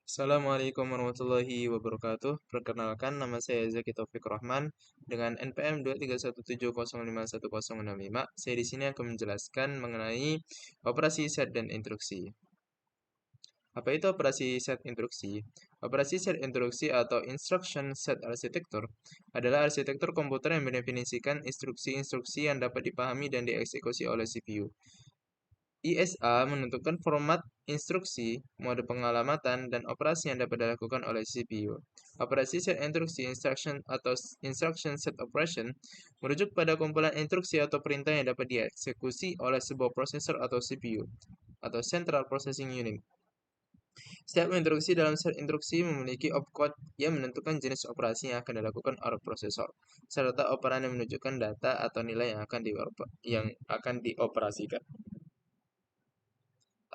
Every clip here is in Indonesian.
Assalamualaikum warahmatullahi wabarakatuh. Perkenalkan, nama saya Zaki Taufik Rahman dengan NPM 231705165. Saya di sini akan menjelaskan mengenai operasi set dan instruksi. Apa itu operasi set instruksi? Operasi set instruksi atau instruction set arsitektur adalah arsitektur komputer yang mendefinisikan instruksi-instruksi yang dapat dipahami dan dieksekusi oleh CPU. ISA menentukan format instruksi, mode pengalamatan, dan operasi yang dapat dilakukan oleh CPU. Operasi set instruksi instruction atau instruction set operation merujuk pada kumpulan instruksi atau perintah yang dapat dieksekusi oleh sebuah prosesor atau CPU atau Central Processing Unit. Setiap instruksi dalam set instruksi memiliki opcode yang menentukan jenis operasi yang akan dilakukan oleh prosesor, serta operan yang menunjukkan data atau nilai yang akan dioperasikan.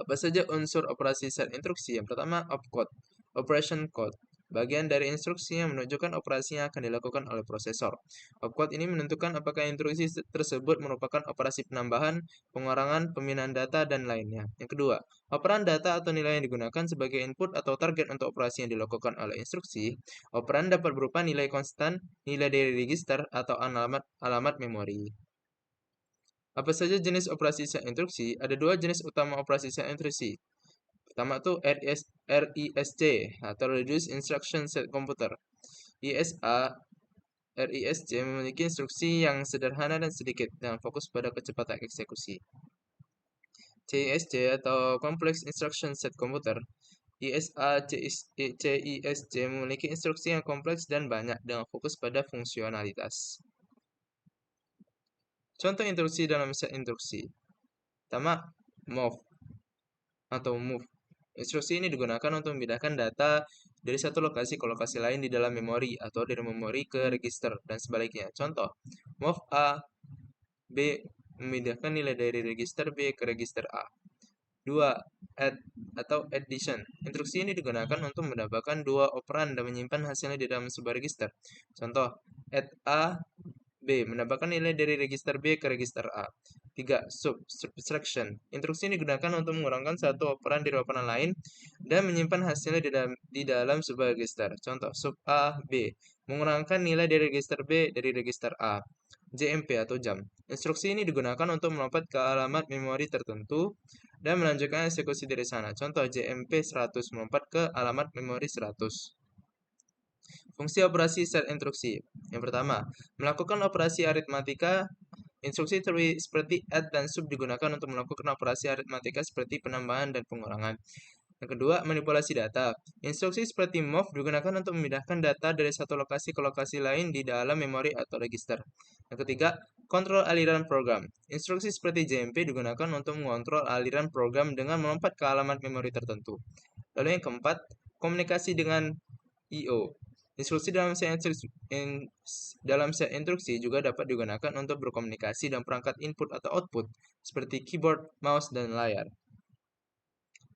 Apa saja unsur operasi set instruksi? Yang pertama, opcode, operation code, bagian dari instruksi yang menunjukkan operasi yang akan dilakukan oleh prosesor. Opcode ini menentukan apakah instruksi tersebut merupakan operasi penambahan, pengurangan, pemindahan data, dan lainnya. Yang kedua, operan data atau nilai yang digunakan sebagai input atau target untuk operasi yang dilakukan oleh instruksi. Operan dapat berupa nilai konstan, nilai dari register, atau alamat memori. Apa saja jenis operasi set instruksi? Ada dua jenis utama operasi set instruksi. Pertama tuh RISC atau Reduced Instruction Set Computer. ISA RISC memiliki instruksi yang sederhana dan sedikit dengan fokus pada kecepatan eksekusi. CISC atau Complex Instruction Set Computer. ISA CISC memiliki instruksi yang kompleks dan banyak dengan fokus pada fungsionalitas. Contoh instruksi dalam set instruksi. Pertama, move. Instruksi ini digunakan untuk memindahkan data dari satu lokasi ke lokasi lain di dalam memori atau dari memori ke register dan sebaliknya. Contoh, move A, B memindahkan nilai dari register B ke register A. 2. Add atau addition. Instruksi ini digunakan untuk mendapatkan dua operan dan menyimpan hasilnya di dalam sebuah register. Contoh, add A, B menambahkan nilai dari register B ke register A. 3. Subtraction. Instruksi ini digunakan untuk mengurangkan satu operan dari operan lain dan menyimpan hasilnya di dalam sebuah register. Contoh, sub A, B mengurangkan nilai dari register B dari register A. JMP atau jam. Instruksi ini digunakan untuk melompat ke alamat memori tertentu dan melanjutkan eksekusi dari sana. Contoh, JMP 100 melompat ke alamat memori 100. Fungsi operasi set instruksi. Yang pertama, melakukan operasi aritmatika. Instruksi seperti add dan sub digunakan untuk melakukan operasi aritmatika seperti penambahan dan pengurangan. Yang kedua, manipulasi data. Instruksi seperti move digunakan untuk memindahkan data dari satu lokasi ke lokasi lain di dalam memori atau register. Yang ketiga, kontrol aliran program. Instruksi seperti JMP digunakan untuk mengontrol aliran program dengan melompat ke alamat memori tertentu. Lalu yang keempat, komunikasi dengan I/O. Instruksi dalam set instruksi juga dapat digunakan untuk berkomunikasi dengan perangkat input atau output seperti keyboard, mouse, dan layar.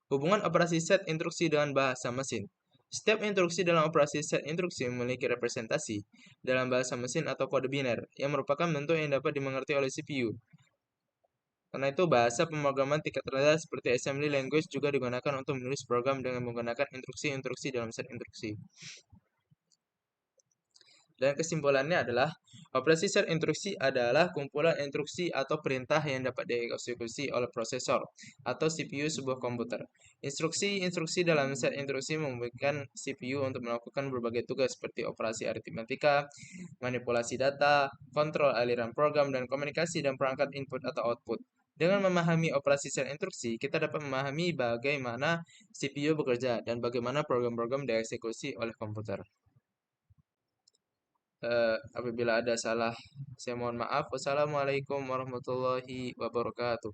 Hubungan operasi set instruksi dengan bahasa mesin. Setiap instruksi dalam operasi set instruksi memiliki representasi dalam bahasa mesin atau kode biner yang merupakan bentuk yang dapat dimengerti oleh CPU. Karena itu, bahasa pemrograman tingkat rendah seperti assembly language juga digunakan untuk menulis program dengan menggunakan instruksi-instruksi dalam set instruksi. Dan kesimpulannya adalah, operasi set instruksi adalah kumpulan instruksi atau perintah yang dapat dieksekusi oleh prosesor atau CPU sebuah komputer. Instruksi-instruksi dalam set instruksi memungkinkan CPU untuk melakukan berbagai tugas seperti operasi aritmatika, manipulasi data, kontrol aliran program, dan komunikasi dan perangkat input atau output. Dengan memahami operasi set instruksi, kita dapat memahami bagaimana CPU bekerja dan bagaimana program-program dieksekusi oleh komputer. Apabila ada salah, saya mohon maaf. Wassalamualaikum warahmatullahi wabarakatuh.